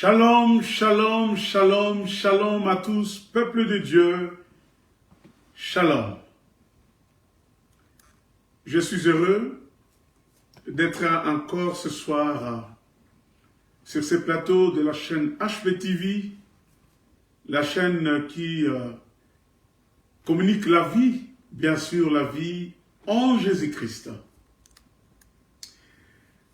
Shalom, shalom, shalom, shalom à tous, peuple de Dieu, shalom. Je suis heureux d'être encore ce soir sur ce plateau de la chaîne HBTV, la chaîne qui communique la vie, bien sûr la vie en Jésus-Christ.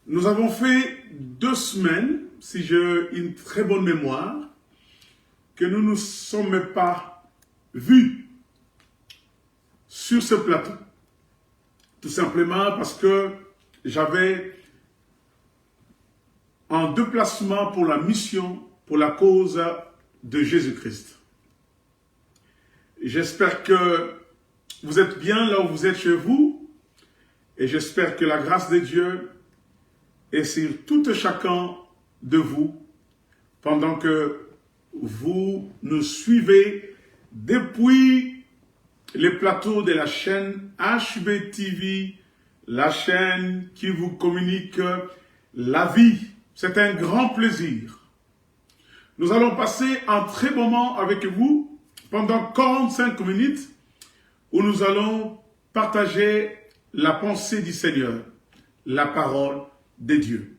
Nous avons fait 2 semaines, si j'ai une très bonne mémoire, que nous ne nous sommes pas vus sur ce plateau. Tout simplement parce que j'avais un déplacement pour la mission, pour la cause de Jésus-Christ. J'espère que vous êtes bien là où vous êtes chez vous et j'espère que la grâce de Dieu est sur tout et chacun de vous pendant que vous nous suivez depuis les plateaux de la chaîne HBTV, la chaîne qui vous communique la vie. C'est un grand plaisir. Nous allons passer un très bon moment avec vous pendant 45 minutes où nous allons partager la pensée du Seigneur, la parole de Dieu.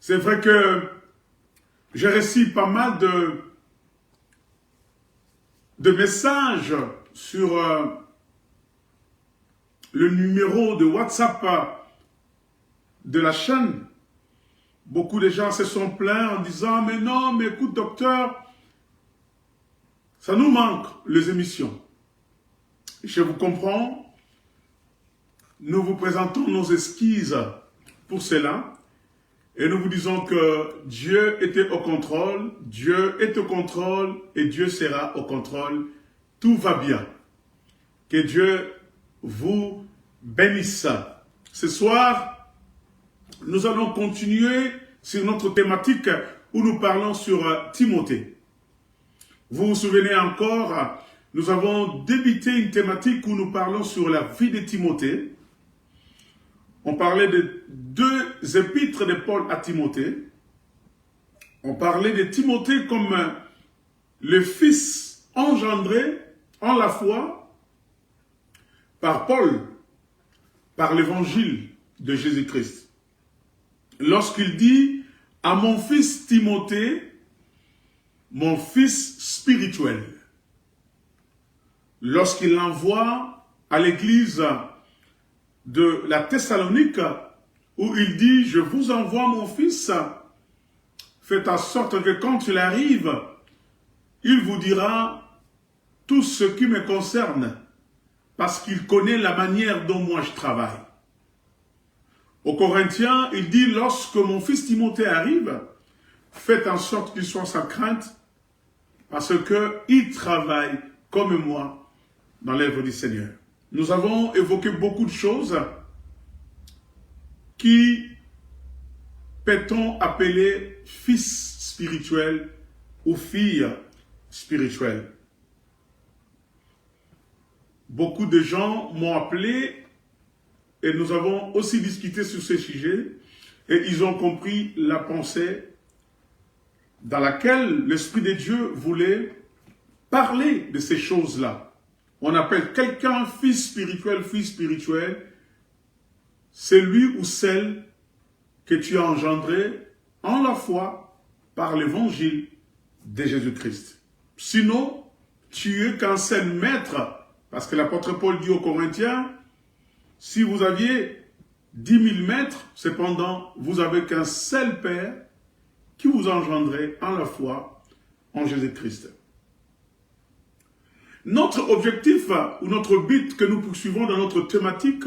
C'est vrai que j'ai reçu pas mal de messages sur le numéro de WhatsApp de la chaîne. Beaucoup de gens se sont plaints en disant « Mais non, mais écoute docteur, ça nous manque les émissions. » Je vous comprends. Nous vous présentons nos excuses pour cela. Et nous vous disons que Dieu était au contrôle, Dieu est au contrôle et Dieu sera au contrôle. Tout va bien. Que Dieu vous bénisse. Ce soir, nous allons continuer sur notre thématique où nous parlons sur Timothée. Vous vous souvenez encore, nous avons débuté une thématique où nous parlons sur la vie de Timothée. On parlait de 2 épîtres de Paul à Timothée. On parlait de Timothée comme le fils engendré en la foi par Paul, par l'évangile de Jésus-Christ. Lorsqu'il dit à mon fils Timothée, mon fils spirituel. Lorsqu'il l'envoie à l'église de la Thessalonique, où il dit, je vous envoie mon fils, faites en sorte que quand il arrive, il vous dira tout ce qui me concerne, parce qu'il connaît la manière dont moi je travaille. Aux Corinthiens, il dit, lorsque mon fils Timothée arrive, faites en sorte qu'il soit sans crainte, parce qu'il travaille comme moi dans l'œuvre du Seigneur. Nous avons évoqué beaucoup de choses qui peut-on appeler fils spirituel ou fille spirituelle. Beaucoup de gens m'ont appelé et nous avons aussi discuté sur ce sujet et ils ont compris la pensée dans laquelle l'Esprit de Dieu voulait parler de ces choses-là. On appelle quelqu'un fils spirituel, c'est lui ou celle que tu as engendré en la foi par l'évangile de Jésus-Christ. Sinon, tu es qu'un seul maître, parce que l'apôtre Paul dit aux Corinthiens, si vous aviez 10 000 maîtres, cependant, vous avez qu'un seul Père qui vous engendrait en la foi en Jésus-Christ. Notre objectif ou notre but que nous poursuivons dans notre thématique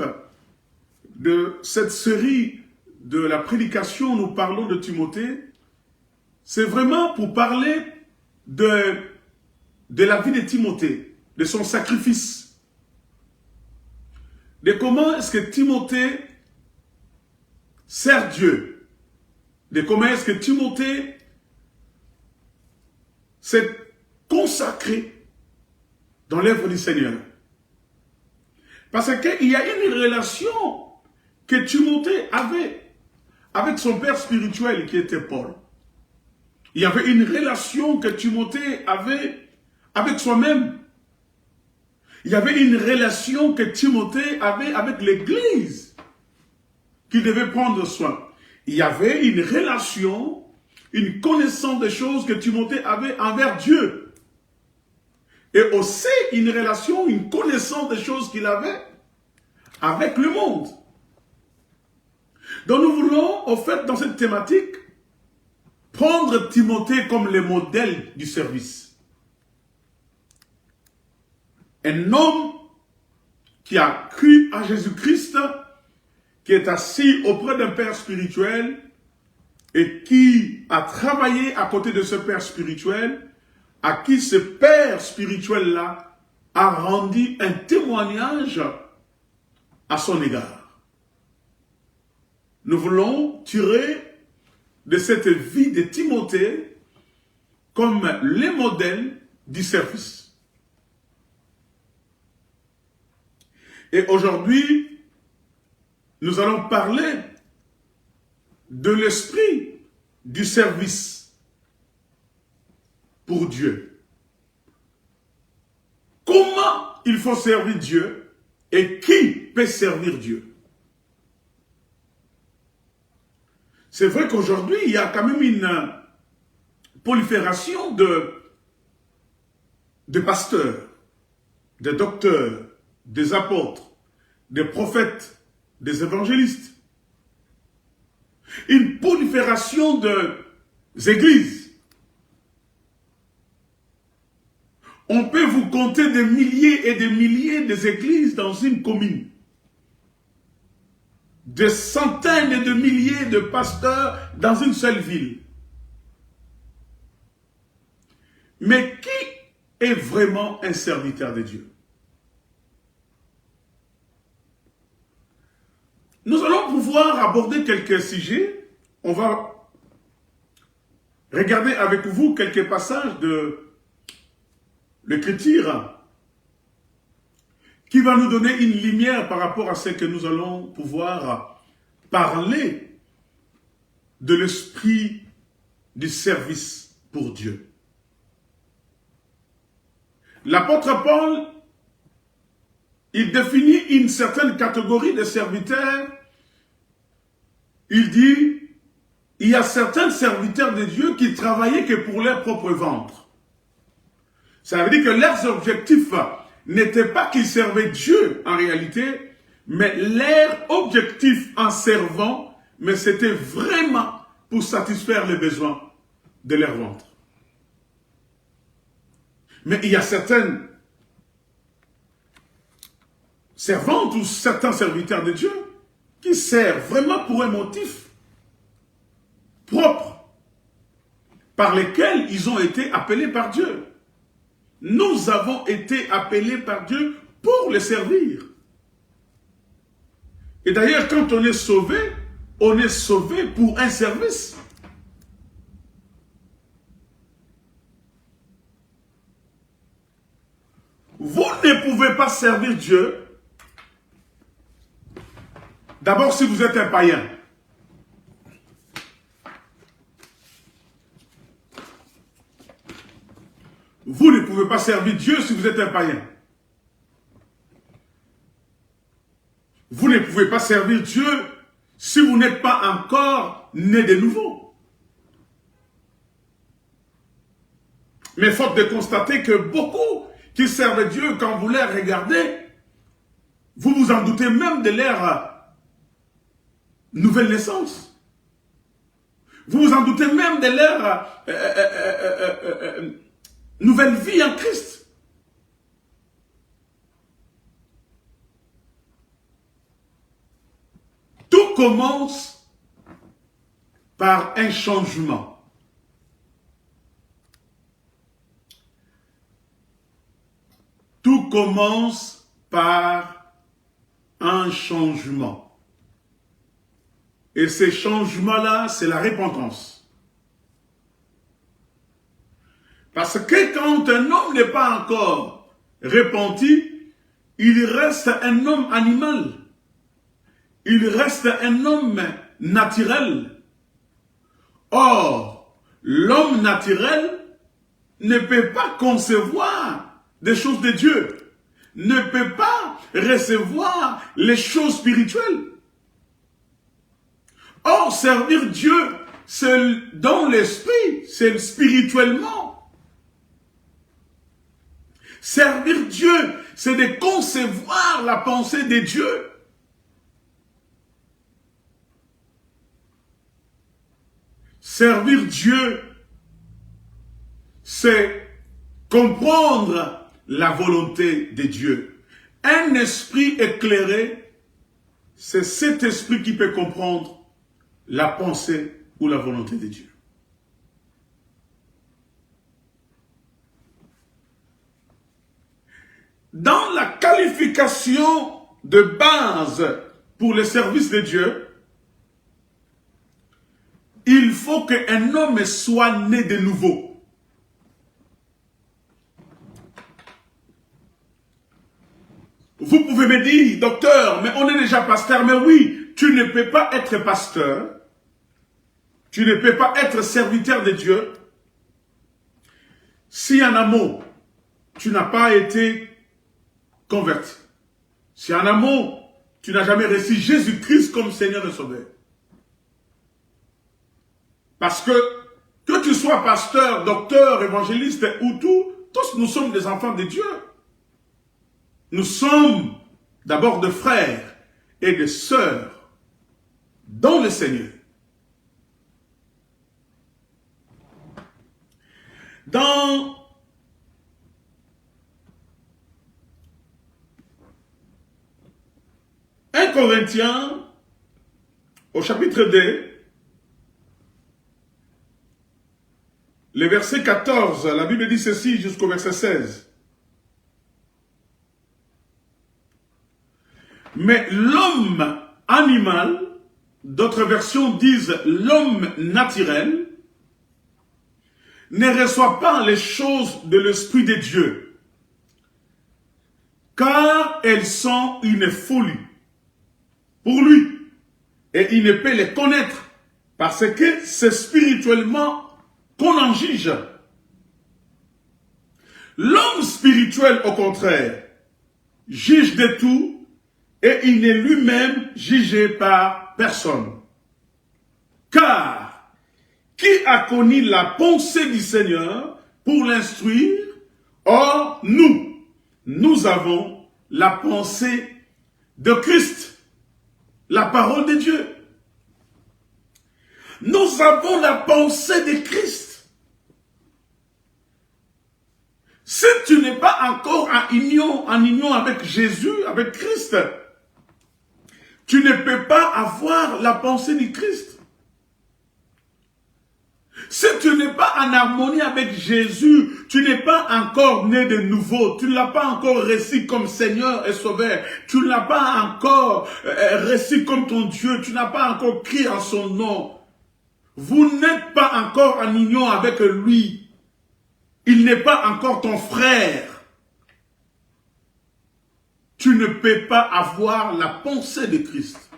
de cette série de la prédication, nous parlons de Timothée, c'est vraiment pour parler de la vie de Timothée, de son sacrifice, de comment est-ce que Timothée sert Dieu, de comment est-ce que Timothée s'est consacré dans l'œuvre du Seigneur. Parce qu'il y a une relation que Timothée avait avec son père spirituel qui était Paul. Il y avait une relation que Timothée avait avec soi-même. Il y avait une relation que Timothée avait avec l'Église qu'il devait prendre soin. Il y avait une relation, une connaissance des choses que Timothée avait envers Dieu. Et aussi une relation, une connaissance des choses qu'il avait avec le monde. Donc nous voulons, au fait, dans cette thématique, prendre Timothée comme le modèle du service. Un homme qui a cru à Jésus-Christ, qui est assis auprès d'un père spirituel et qui a travaillé à côté de ce père spirituel, à qui ce père spirituel-là a rendu un témoignage à son égard. Nous voulons tirer de cette vie de Timothée comme le modèle du service. Et aujourd'hui, nous allons parler de l'esprit du service pour Dieu. Comment il faut servir Dieu et qui peut servir Dieu? C'est vrai qu'aujourd'hui, il y a quand même une prolifération de pasteurs, de docteurs, des apôtres, des prophètes, des évangélistes. Une prolifération d'églises. On peut vous compter des milliers et des milliers d'églises dans une commune. Des centaines et de milliers de pasteurs dans une seule ville. Mais qui est vraiment un serviteur de Dieu? Nous allons pouvoir aborder quelques sujets. On va regarder avec vous quelques passages de l'Écriture qui va nous donner une lumière par rapport à ce que nous allons pouvoir parler de l'esprit du service pour Dieu. L'apôtre Paul, il définit une certaine catégorie de serviteurs. Il dit, il y a certains serviteurs de Dieu qui travaillaient que pour leur propre ventre. Ça veut dire que leurs objectifs n'était pas qu'ils servaient Dieu en réalité, mais leur objectif en servant, mais c'était vraiment pour satisfaire les besoins de leur ventre. Mais il y a certaines servantes ou certains serviteurs de Dieu qui servent vraiment pour un motif propre par lequel ils ont été appelés par Dieu. Nous avons été appelés par Dieu pour le servir. Et d'ailleurs, quand on est sauvé pour un service. Vous ne pouvez pas servir Dieu. D'abord, si vous êtes un païen. Vous ne pouvez pas servir Dieu si vous êtes un païen. Vous ne pouvez pas servir Dieu si vous n'êtes pas encore né de nouveau. Mais faute de constater que beaucoup qui servent Dieu, quand vous les regardez, vous vous en doutez même de leur nouvelle naissance. Vous vous en doutez même de leur nouvelle vie en Christ. Tout commence par un changement. Tout commence par un changement. Et ces changements-là, c'est la repentance. Parce que quand un homme n'est pas encore repenti, il reste un homme animal. Il reste un homme naturel. Or, L'homme naturel ne peut pas concevoir des choses de Dieu, ne peut pas recevoir les choses spirituelles. Or, servir Dieu, c'est dans l'esprit, c'est spirituellement. Servir Dieu, c'est de concevoir la pensée de Dieu. Servir Dieu, c'est comprendre la volonté de Dieu. Un esprit éclairé, c'est cet esprit qui peut comprendre la pensée ou la volonté de Dieu. Dans la qualification de base pour le service de Dieu, il faut qu'un homme soit né de nouveau. Vous pouvez me dire, docteur, mais on est déjà pasteur. Mais oui, tu ne peux pas être pasteur, tu ne peux pas être serviteur de Dieu si en amont, tu n'as pas été converti. Si en amont, tu n'as jamais reçu Jésus-Christ comme Seigneur et Sauveur. Parce que tu sois pasteur, docteur, évangéliste ou tout, tous nous sommes des enfants de Dieu. Nous sommes d'abord des frères et des sœurs dans le Seigneur. Dans un Corinthiens, au chapitre 2, le verset 14, la Bible dit ceci jusqu'au verset 16. Mais l'homme animal, d'autres versions disent l'homme naturel, ne reçoit pas les choses de l'Esprit de Dieu, car elles sont une folie pour lui, et il ne peut les connaître, parce que c'est spirituellement qu'on en juge. L'homme spirituel, au contraire, juge de tout, et il n'est lui-même jugé par personne. Car, qui a connu la pensée du Seigneur pour l'instruire? Or, nous avons la pensée de Christ, la parole de Dieu. Nous avons la pensée de Christ. Si tu n'es pas encore en union avec Jésus, avec Christ, tu ne peux pas avoir la pensée du Christ. Si tu n'es pas en harmonie avec Jésus, tu n'es pas encore né de nouveau, tu ne l'as pas encore reçu comme Seigneur et Sauveur, tu ne l'as pas encore reçu comme ton Dieu, tu n'as pas encore crié en son nom. Vous n'êtes pas encore en union avec lui. Il n'est pas encore ton frère. Tu ne peux pas avoir la pensée de Christ.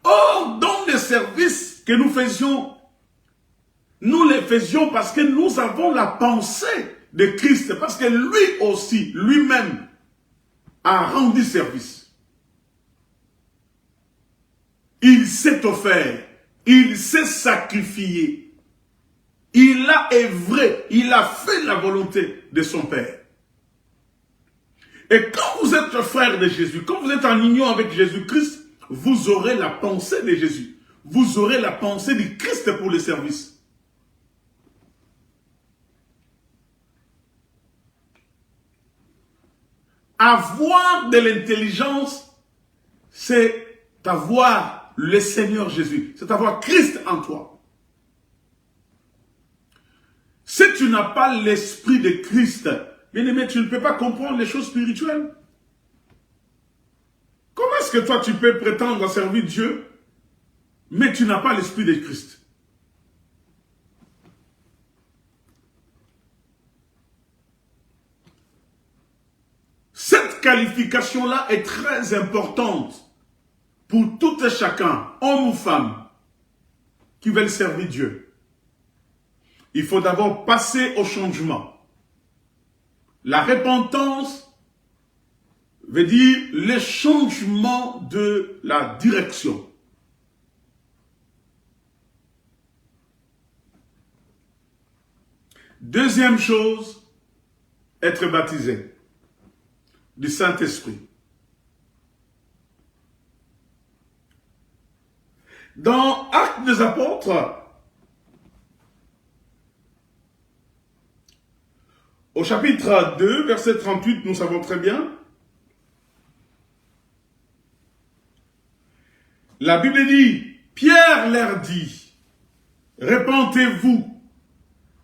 Or, dans les services que nous faisions, nous les faisions parce que nous avons la pensée de Christ, parce que lui aussi, lui-même, a rendu service. Il s'est offert, il s'est sacrifié, il a œuvré, il a fait la volonté de son Père. Et quand vous êtes frère de Jésus, quand vous êtes en union avec Jésus-Christ, vous aurez la pensée de Jésus. Vous aurez la pensée du Christ pour le service. Avoir de l'intelligence, c'est avoir le Seigneur Jésus. C'est avoir Christ en toi. Si tu n'as pas l'esprit de Christ, bien-aimé, tu ne peux pas comprendre les choses spirituelles. Comment est-ce que toi tu peux prétendre à servir Dieu, mais tu n'as pas l'esprit de Christ? Cette qualification-là est très importante pour tout et chacun, homme ou femme, qui veulent servir Dieu, il faut d'abord passer au changement. La repentance veut dire le changement de la direction. Deuxième chose, être baptisé du Saint-Esprit. Dans Actes des Apôtres, au chapitre 2, verset 38, nous savons très bien, la Bible dit, Pierre leur dit, répentez-vous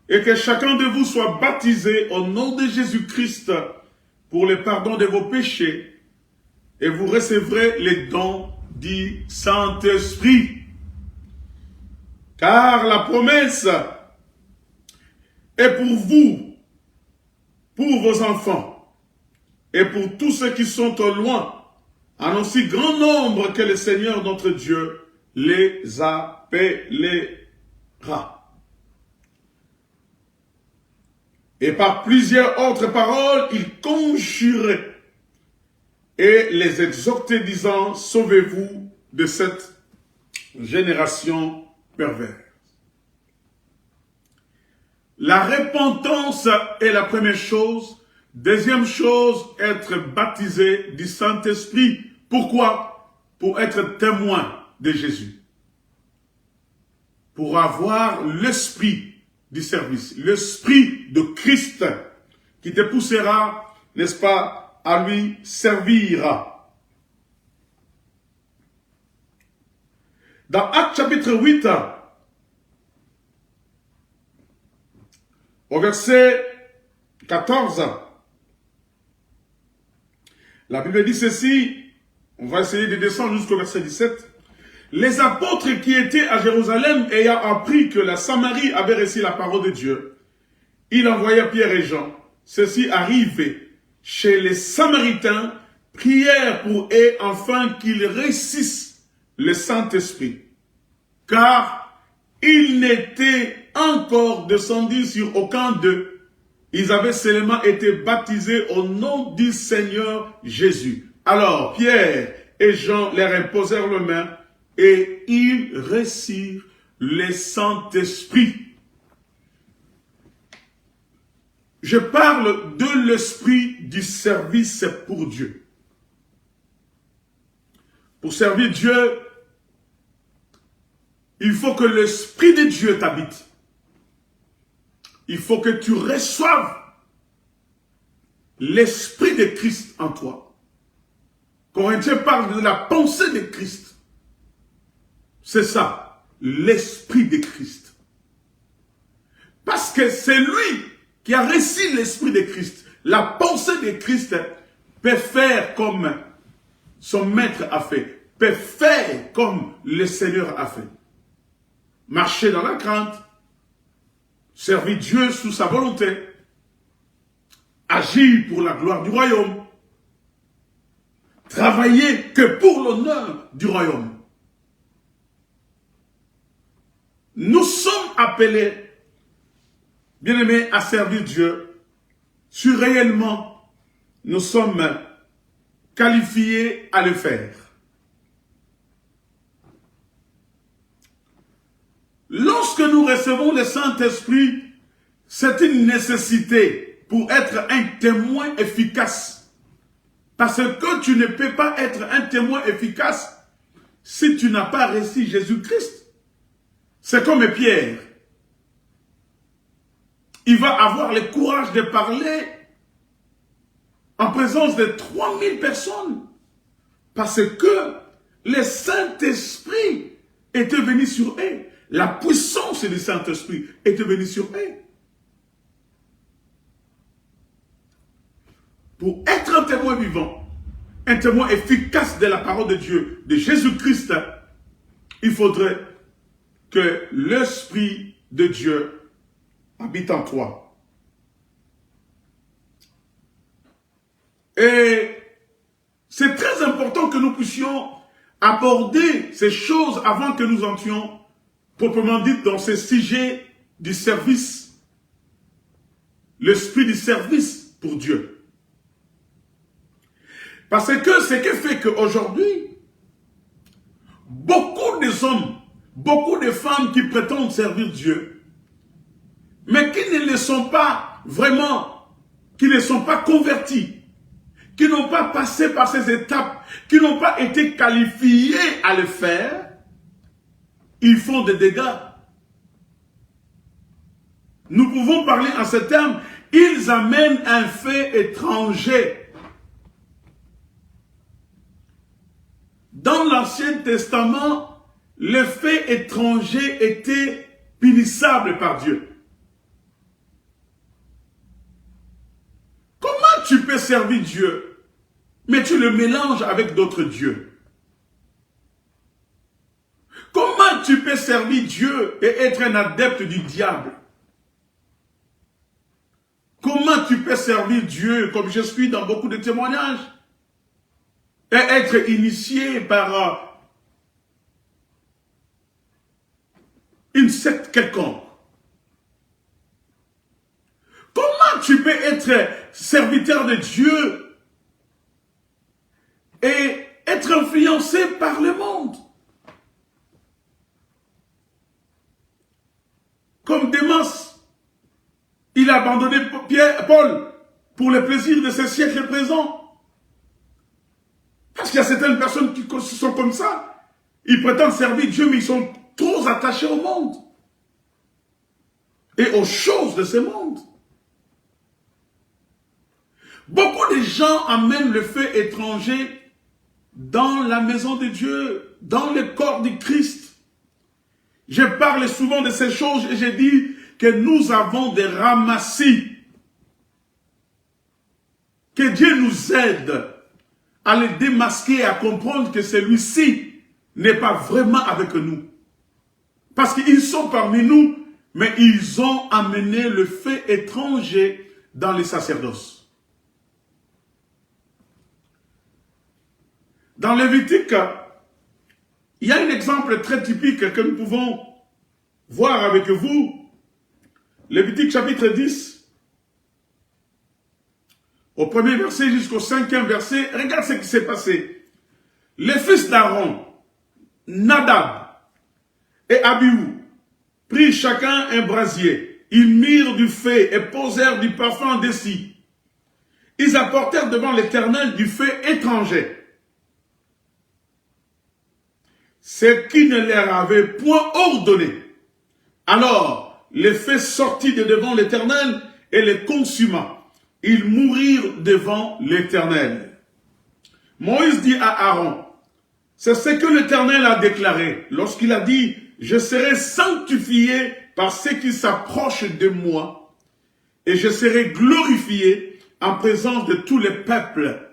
et que chacun de vous soit baptisé au nom de Jésus-Christ pour le pardon de vos péchés et vous recevrez les dons du Saint-Esprit. Car la promesse est pour vous, pour vos enfants et pour tous ceux qui sont au loin, en aussi grand nombre que le Seigneur notre Dieu les appellera. Et par plusieurs autres paroles, il conjurait et les exhortait disant, sauvez-vous de cette génération perverse. La repentance est la première chose. Deuxième chose, être baptisé du Saint-Esprit. Pourquoi? Pour être témoin de Jésus. Pour avoir l'esprit du service, l'esprit de Christ qui te poussera, n'est-ce pas, à lui servir. Dans Actes chapitre 8, au verset 14, la Bible dit ceci, on va essayer de descendre jusqu'au verset 17. Les apôtres qui étaient à Jérusalem ayant appris que la Samarie avait reçu la parole de Dieu, il envoya Pierre et Jean. Ceux-ci arrivés chez les Samaritains, prièrent pour eux afin qu'ils reçissent le Saint-Esprit. Car ils n'étaient encore descendus sur aucun d'eux. Ils avaient seulement été baptisés au nom du Seigneur Jésus. Alors Pierre et Jean leur imposèrent les mains et ils reçurent le Saint-Esprit. Je parle de l'esprit du service pour Dieu. Pour servir Dieu, il faut que l'esprit de Dieu t'habite. Il faut que tu reçoives l'esprit de Christ en toi. Corinthiens parle de la pensée de Christ. C'est ça, l'esprit de Christ. Parce que c'est lui qui a reçu l'esprit de Christ. La pensée de Christ peut faire comme son maître a fait, peut faire comme le Seigneur a fait. Marcher dans la crainte, servir Dieu sous sa volonté, agir pour la gloire du royaume, travailler que pour l'honneur du royaume. Nous sommes appelés, bien-aimés, à servir Dieu si réellement nous sommes qualifiés à le faire. Lorsque nous recevons le Saint-Esprit, c'est une nécessité pour être un témoin efficace. Parce que tu ne peux pas être un témoin efficace si tu n'as pas reçu Jésus-Christ. C'est comme Pierre. Il va avoir le courage de parler en présence de 3000 personnes. Parce que le Saint-Esprit était venu sur eux. La puissance du Saint-Esprit était venue sur eux. Pour être un témoin vivant, un témoin efficace de la parole de Dieu, de Jésus-Christ, il faudrait que l'Esprit de Dieu habite en toi. Et c'est très important que nous puissions aborder ces choses avant que nous entrions proprement dit, dans ce sujet du service, l'esprit du service pour Dieu. Parce que ce qui fait qu'aujourd'hui, beaucoup des hommes, beaucoup de femmes qui prétendent servir Dieu, mais qui ne le sont pas vraiment, qui ne sont pas convertis, qui n'ont pas passé par ces étapes, qui n'ont pas été qualifiés à le faire, ils font des dégâts. Nous pouvons parler en ces termes, ils amènent un fait étranger. Dans l'Ancien Testament, le fait étranger était punissable par Dieu. Comment tu peux servir Dieu, mais tu le mélanges avec d'autres dieux? Comment tu peux servir Dieu et être un adepte du diable? Comment tu peux servir Dieu, comme je suis dans beaucoup de témoignages, et être initié par une secte quelconque? Comment tu peux être serviteur de Dieu et être influencé par le monde? Comme Démas, il a abandonné Paul pour le plaisir de ce siècle présent. Parce qu'il y a certaines personnes qui sont comme ça. Ils prétendent servir Dieu, mais ils sont trop attachés au monde et aux choses de ce monde. Beaucoup de gens amènent le fait étranger dans la maison de Dieu, dans le corps du Christ. Je parle souvent de ces choses et je dis que nous avons des ramassis. Que Dieu nous aide à les démasquer et à comprendre que celui-ci n'est pas vraiment avec nous. Parce qu'ils sont parmi nous, mais ils ont amené le fait étranger dans les sacerdoces. Dans Lévitique, il y a un exemple très typique que nous pouvons voir avec vous. Lévitique chapitre 10, au premier verset jusqu'au 5e verset, regarde ce qui s'est passé. Les fils d'Aaron, Nadab et Abihu, prirent chacun un brasier. Ils mirent du feu et posèrent du parfum dessus. Ils apportèrent devant l'Éternel du feu étranger, ce qui ne leur avait point ordonné. Alors, le feu sortit de devant l'Éternel et les consuma. Ils mourirent devant l'Éternel. Moïse dit à Aaron, c'est ce que l'Éternel a déclaré lorsqu'il a dit, je serai sanctifié par ceux qui s'approchent de moi et je serai glorifié en présence de tous les peuples.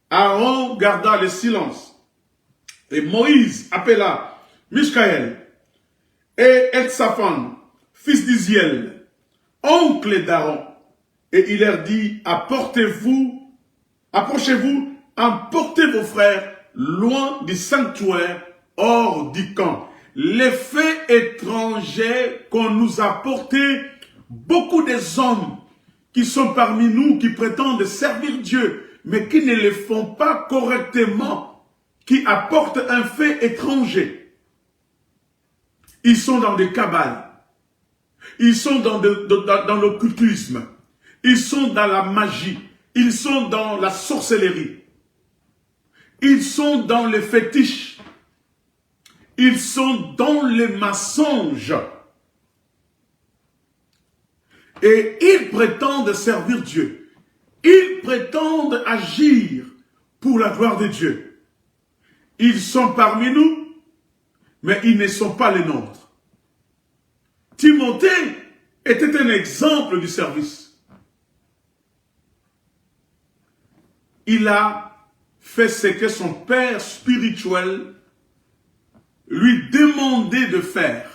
Aaron garda le silence. Et Moïse appela Mishkaël et Eltsaphan, fils d'Isiel, oncle d'Aaron, et il leur dit, approchez-vous, emportez vos frères loin du sanctuaire, hors du camp. Les faits étrangers qu'on nous a portés, beaucoup des hommes qui sont parmi nous, qui prétendent servir Dieu, mais qui ne le font pas correctement, qui apportent un fait étranger. Ils sont dans des cabales. Ils sont dans l'occultisme. Ils sont dans la magie. Ils sont dans la sorcellerie. Ils sont dans les fétiches. Ils sont dans les mensonges. Et ils prétendent servir Dieu. Ils prétendent agir pour la gloire de Dieu. Ils sont parmi nous, mais ils ne sont pas les nôtres. Timothée était un exemple du service. Il a fait ce que son père spirituel lui demandait de faire.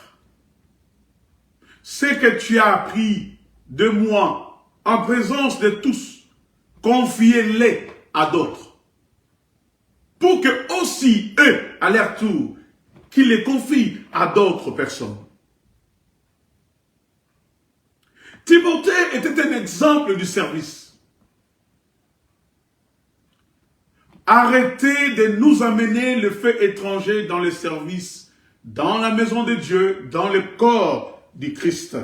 Ce que tu as appris de moi en présence de tous, confiez-les à d'autres. Pour que aussi eux, à leur tour, qui les confie à d'autres personnes. Timothée était un exemple du service. Arrêtez de nous amener le fait étranger dans le service, dans la maison de Dieu, dans le corps du Christ.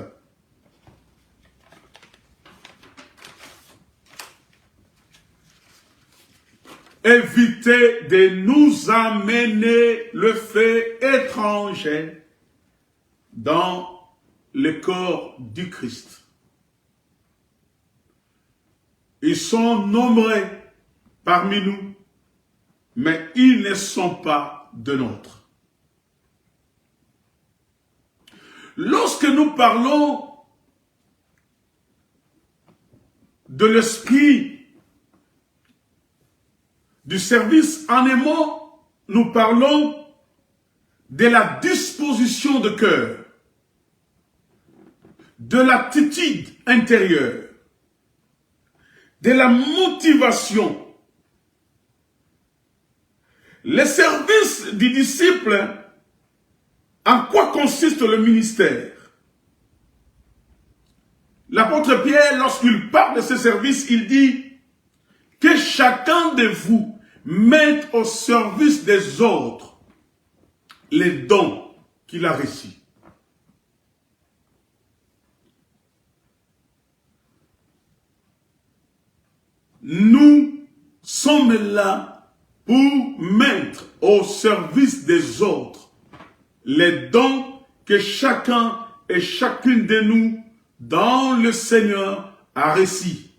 Évitez de nous amener le fait étranger dans le corps du Christ. Ils sont nombreux parmi nous, mais ils ne sont pas de nôtres. Lorsque nous parlons de l'esprit du service, en un mot, nous parlons de la disposition de cœur, de l'attitude intérieure, de la motivation. Le service du disciple, en quoi consiste le ministère? L'apôtre Pierre, lorsqu'il parle de ce service, il dit que chacun de vous mette au service des autres les dons qu'il a reçus. Nous sommes là pour mettre au service des autres les dons que chacun et chacune de nous, dans le Seigneur, a reçus.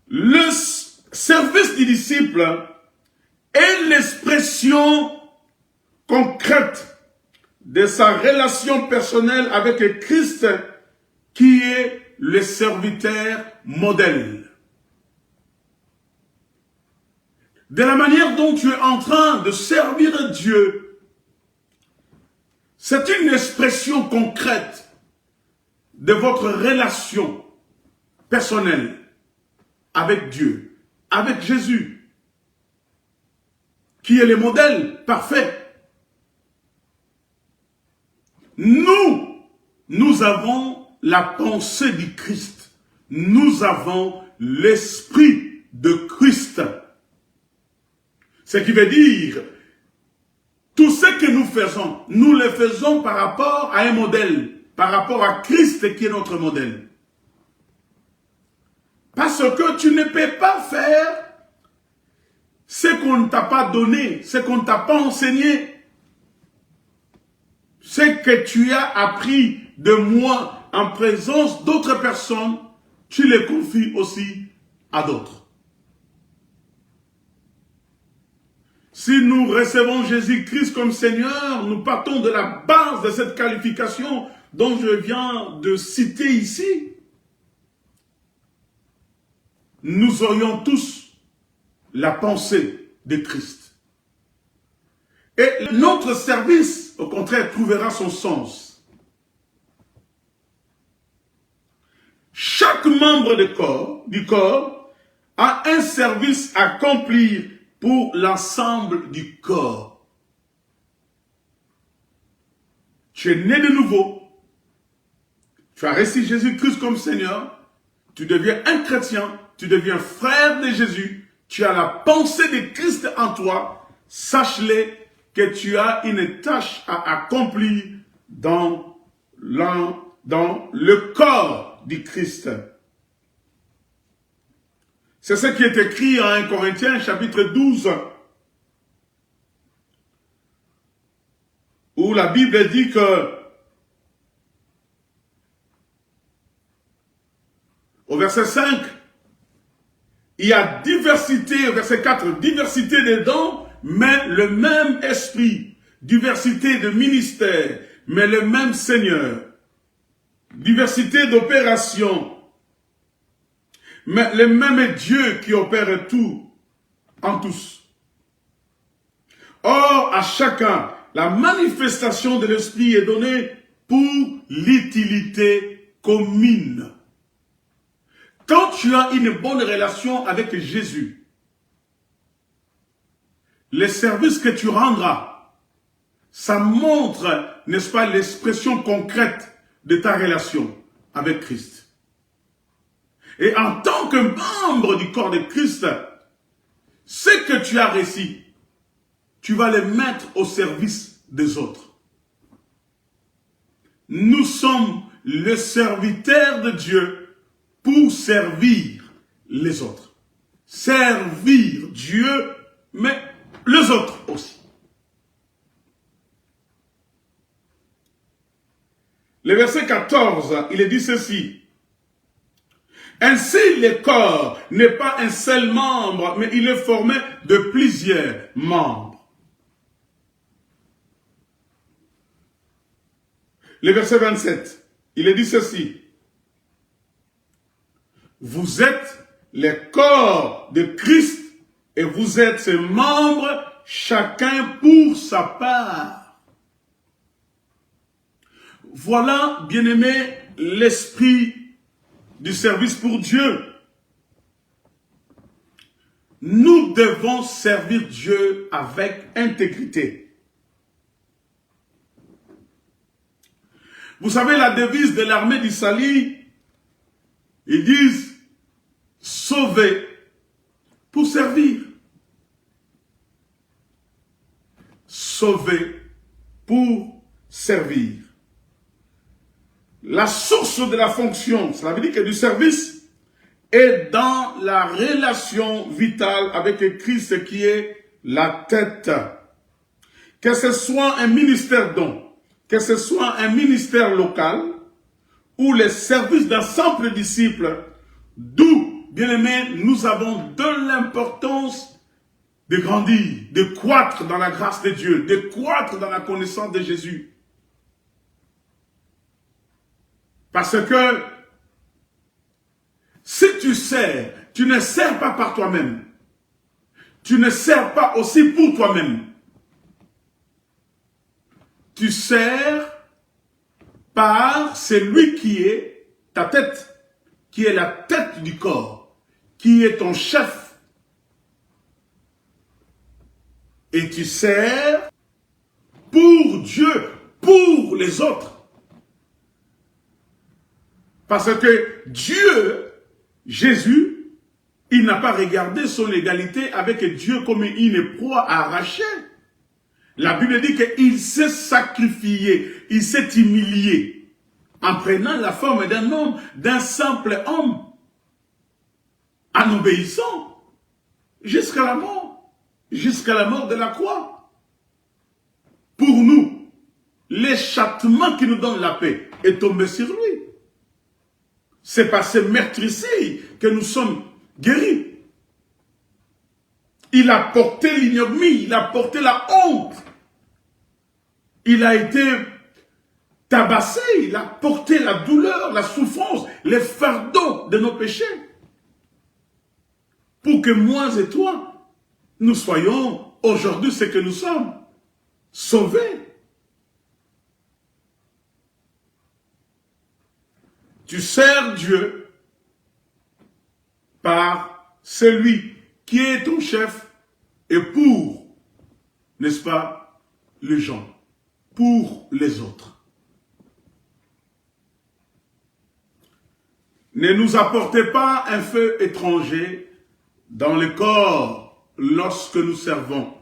Le service du disciple est l'expression concrète de sa relation personnelle avec Christ, qui est le serviteur modèle. De la manière dont tu es en train de servir Dieu, c'est une expression concrète de votre relation personnelle avec Dieu, avec Jésus, qui est le modèle parfait. Nous avons la pensée du Christ. Nous avons l'esprit de Christ. Ce qui veut dire, tout ce que nous faisons, nous le faisons par rapport à un modèle, par rapport à Christ qui est notre modèle. Parce que tu ne peux pas faire ce qu'on ne t'a pas donné, ce qu'on ne t'a pas enseigné. Ce que tu as appris de moi en présence d'autres personnes, tu les confies aussi à d'autres. Si nous recevons Jésus-Christ comme Seigneur, nous partons de la base de cette qualification dont je viens de citer ici. Nous aurions tous la pensée de Christ. Et notre service, au contraire, trouvera son sens. Chaque membre du corps a un service à accomplir pour l'ensemble du corps. Tu es né de nouveau. Tu as reçu Jésus-Christ comme Seigneur. Tu deviens un chrétien. Tu deviens frère de Jésus. Tu as la pensée de Christ en toi. Sache-le que tu as une tâche à accomplir dans le corps du Christ. C'est ce qui est écrit en 1 Corinthiens chapitre 12, où la Bible dit que, au verset 5, il y a diversité, au verset 4, diversité des dons, mais le même esprit. Diversité de ministères, mais le même Seigneur. Diversité d'opérations, mais le même Dieu qui opère tout en tous. Or, à chacun, la manifestation de l'Esprit est donnée pour l'utilité commune. Quand tu as une bonne relation avec Jésus, les services que tu rendras, ça montre, n'est-ce pas, l'expression concrète de ta relation avec Christ. Et en tant que membre du corps de Christ, ce que tu as réussi, tu vas les mettre au service des autres. Nous sommes les serviteurs de Dieu pour servir les autres. Servir Dieu, mais les autres aussi. Le verset 14, il est dit ceci. Ainsi, le corps n'est pas un seul membre, mais il est formé de plusieurs membres. Le verset 27, il est dit ceci. Vous êtes le corps de Christ et vous êtes ses membres, chacun pour sa part. Voilà, bien-aimé, l'esprit du service pour Dieu. Nous devons servir Dieu avec intégrité. Vous savez, la devise de l'armée du salut, ils disent « sauver pour servir ». Sauver pour servir. La source de la fonction, cela veut dire que du service, est dans la relation vitale avec Christ qui est la tête. Que ce soit un ministère don, que ce soit un ministère local, ou les services d'un simple disciple, d'où, bien aimé, nous avons de l'importance de grandir, de croître dans la grâce de Dieu, de croître dans la connaissance de Jésus. Parce que si tu sers, tu ne sers pas par toi-même. Tu ne sers pas aussi pour toi-même. Tu sers par celui qui est ta tête, qui est la tête du corps, qui est ton chef. Et tu sers pour Dieu, pour les autres. Parce que Dieu, Jésus, il n'a pas regardé son égalité avec Dieu comme une proie à arracher. La Bible dit qu'il s'est sacrifié, il s'est humilié en prenant la forme d'un homme, d'un simple homme, en obéissant jusqu'à la mort de la croix. Pour nous, l'échâtement qui nous donne la paix est tombé sur lui. C'est par ce meurtrissé que nous sommes guéris. Il a porté l'ignominie, il a porté la honte. Il a été tabassé, il a porté la douleur, la souffrance, les fardeaux de nos péchés. Pour que moi et toi, nous soyons aujourd'hui ce que nous sommes, sauvés. Tu sers Dieu par celui qui est ton chef et pour, n'est-ce pas, les gens, pour les autres. Ne nous apportez pas un feu étranger dans le corps lorsque nous servons.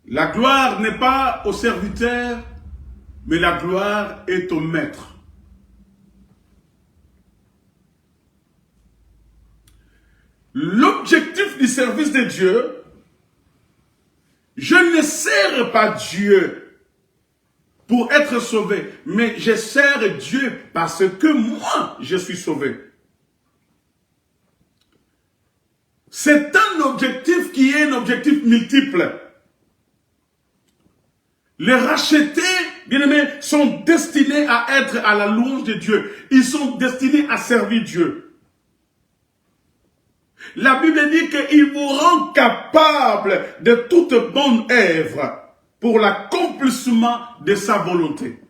La gloire n'est pas au serviteur, mais la gloire est au maître. L'objectif du service de Dieu, je ne sers pas Dieu pour être sauvé, mais je sers Dieu parce que moi, je suis sauvé. C'est un objectif qui est un objectif multiple. Les rachetés, bien-aimés, sont destinés à être à la louange de Dieu. Ils sont destinés à servir Dieu. La Bible dit qu'il vous rend capable de toute bonne œuvre pour l'accomplissement de sa volonté.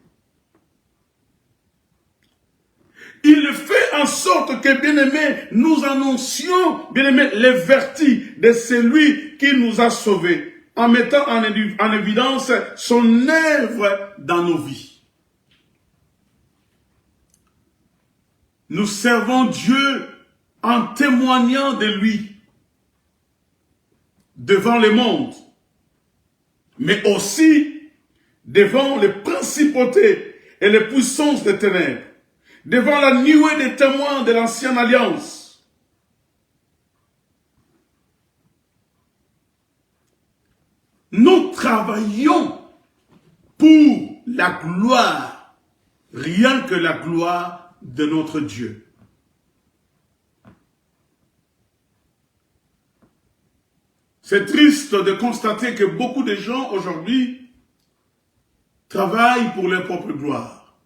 Il fait en sorte que, bien-aimés, nous annoncions, bien-aimés, les vertus de celui qui nous a sauvés, en mettant en évidence son œuvre dans nos vies. Nous servons Dieu en témoignant de lui devant le monde, mais aussi devant les principautés et les puissances des ténèbres, devant la nuée des témoins de l'ancienne alliance. Nous travaillons pour la gloire, rien que la gloire de notre Dieu. C'est triste de constater que beaucoup de gens aujourd'hui travaillent pour leur propre gloire.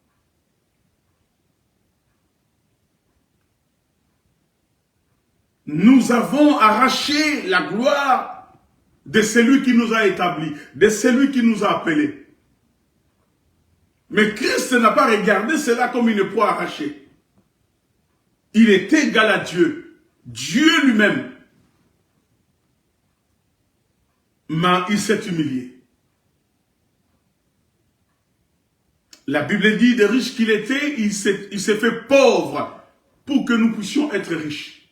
Nous avons arraché la gloire de celui qui nous a établis, de celui qui nous a appelés. Mais Christ n'a pas regardé cela comme une proie arrachée. Il est égal à Dieu, Dieu lui-même. Mais il s'est humilié. La Bible dit, de riche qu'il était, il s'est fait pauvre pour que nous puissions être riches.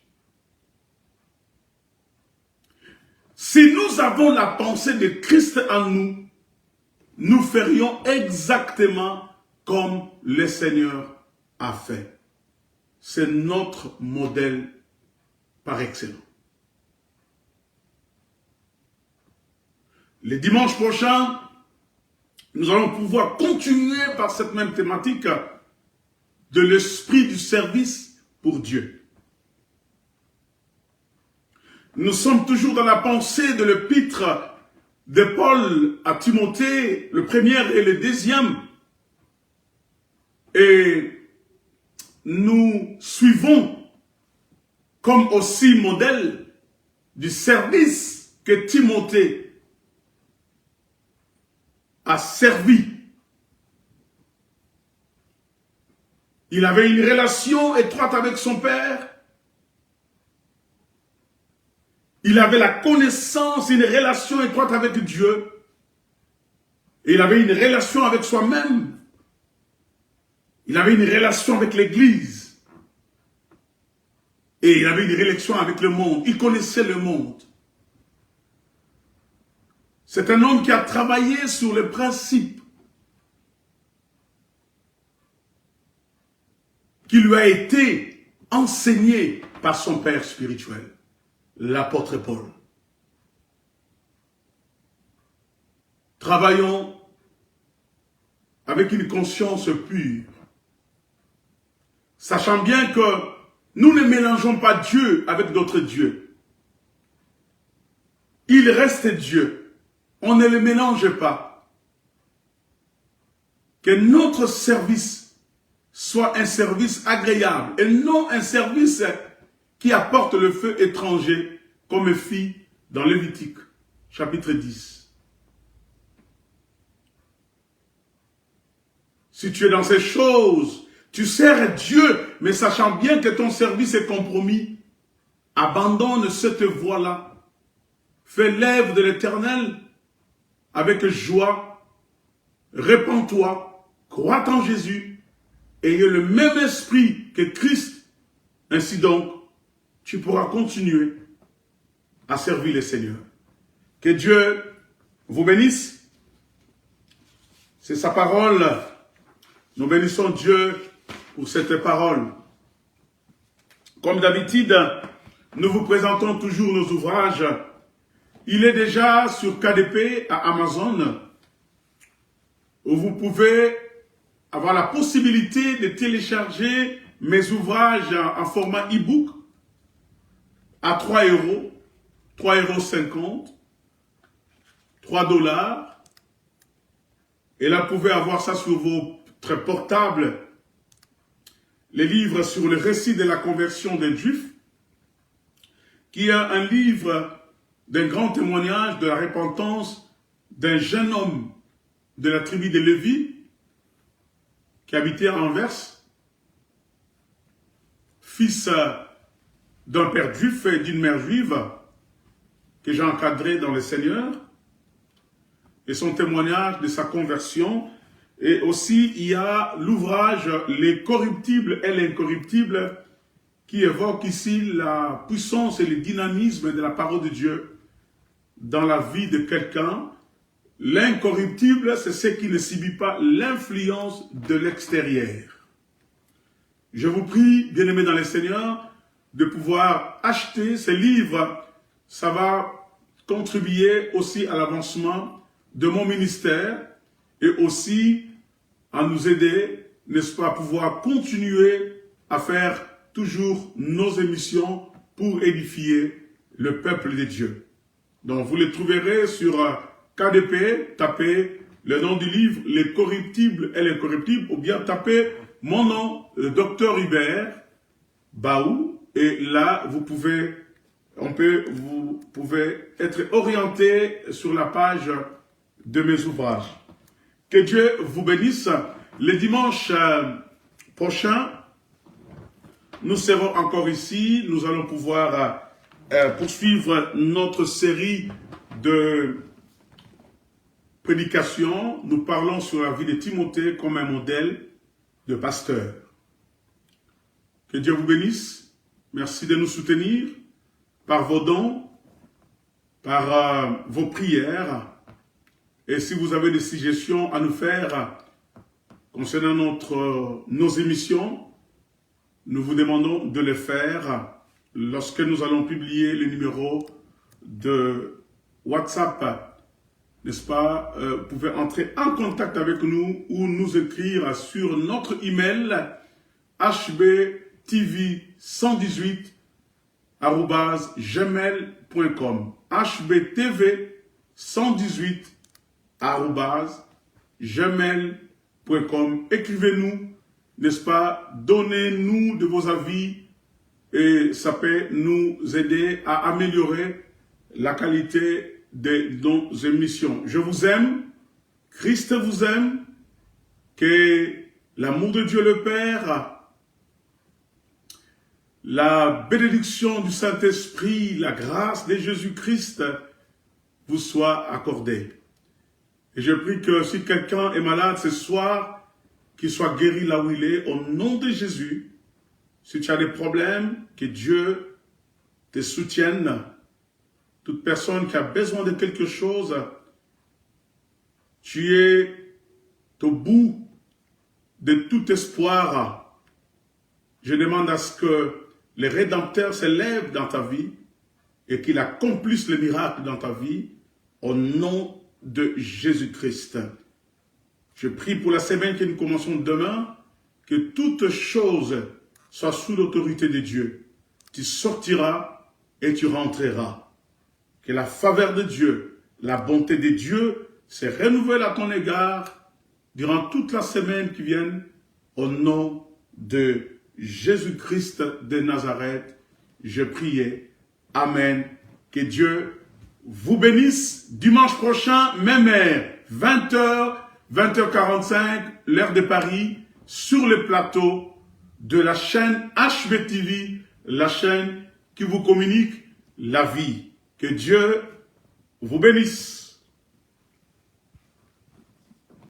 Si nous avons la pensée de Christ en nous, nous ferions exactement comme le Seigneur a fait. C'est notre modèle par excellence. Le dimanche prochain, nous allons pouvoir continuer par cette même thématique de l'esprit du service pour Dieu. Nous sommes toujours dans la pensée de l'épître de Paul à Timothée, le premier et le deuxième. Et nous suivons comme aussi modèle du service que Timothée a servi. Il avait une relation étroite avec son père. Il avait la connaissance, une relation étroite avec Dieu. Et il avait une relation avec soi-même. Il avait une relation avec l'Église. Et il avait une relation avec le monde. Il connaissait le monde. C'est un homme qui a travaillé sur le principe qui lui a été enseigné par son père spirituel, l'apôtre Paul. Travaillons avec une conscience pure, sachant bien que nous ne mélangeons pas Dieu avec d'autres dieux. Il reste Dieu. On ne le mélange pas. Que notre service soit un service agréable et non un service qui apporte le feu étranger, comme fit dans Lévitique, chapitre 10. Si tu es dans ces choses, tu sers Dieu, mais sachant bien que ton service est compromis, abandonne cette voie-là. Fais l'œuvre de l'Éternel avec joie, répands-toi, crois en Jésus, ayez le même esprit que Christ. Ainsi donc, tu pourras continuer à servir le Seigneur. Que Dieu vous bénisse. C'est sa parole. Nous bénissons Dieu pour cette parole. Comme d'habitude, nous vous présentons toujours nos ouvrages. Il est déjà sur KDP à Amazon, où vous pouvez avoir la possibilité de télécharger mes ouvrages en format e-book à 3 €, 3,50 €, 3 $. Et là, vous pouvez avoir ça sur votre portable, les livres sur le récit de la conversion des Juifs, qui est un livre d'un grand témoignage de la repentance d'un jeune homme de la tribu de Lévi qui habitait à Anvers fils d'un père juif et d'une mère juive que j'ai encadré dans le Seigneur, et son témoignage de sa conversion. Et aussi, il y a l'ouvrage « Les corruptibles et l'incorruptible » qui évoque ici la puissance et le dynamisme de la parole de Dieu dans la vie de quelqu'un. L'incorruptible, c'est ce qui ne subit pas l'influence de l'extérieur. Je vous prie, bien-aimés dans le Seigneur, de pouvoir acheter ces livres. Ça va contribuer aussi à l'avancement de mon ministère et aussi à nous aider, n'est-ce pas, à pouvoir continuer à faire toujours nos émissions pour édifier le peuple de Dieu. Donc vous les trouverez sur KDP, tapez le nom du livre, Les corruptibles et l'incorruptible, ou bien tapez mon nom, le docteur Hubert Baou, et là vous pouvez être orienté sur la page de mes ouvrages. Que Dieu vous bénisse. Le dimanche prochain, nous serons encore ici. Nous allons pouvoir poursuivre notre série de prédications. Nous parlons sur la vie de Timothée comme un modèle de pasteur. Que Dieu vous bénisse. Merci de nous soutenir par vos dons, par vos prières. Et si vous avez des suggestions à nous faire concernant nos émissions, nous vous demandons de les faire lorsque nous allons publier le numéro de WhatsApp. N'est-ce pas? Vous pouvez entrer en contact avec nous ou nous écrire sur notre email hbtv118@gmail.com hbtv118@gmail.com. Écrivez-nous, n'est-ce pas? Donnez-nous de vos avis et ça peut nous aider à améliorer la qualité de nos émissions. Je vous aime, Christ vous aime, que l'amour de Dieu le Père, la bénédiction du Saint-Esprit, la grâce de Jésus-Christ vous soit accordée. Et je prie que si quelqu'un est malade ce soir, qu'il soit guéri là où il est, au nom de Jésus. Si tu as des problèmes, que Dieu te soutienne. Toute personne qui a besoin de quelque chose, tu es au bout de tout espoir. Je demande à ce que le Rédempteur s'élève dans ta vie et qu'il accomplisse le miracle dans ta vie au nom de Jésus-Christ. Je prie pour la semaine que nous commençons demain, que toutes choses soient sous l'autorité de Dieu. Tu sortiras et tu rentreras. Que la faveur de Dieu, la bonté de Dieu se renouvelle à ton égard durant toute la semaine qui vient, au nom de Jésus-Christ de Nazareth. Je prie. Amen. Que Dieu vous bénisse. Dimanche prochain, même heure, 20h, 20h45, l'heure de Paris, sur le plateau de la chaîne HBTV, la chaîne qui vous communique la vie. Que Dieu vous bénisse.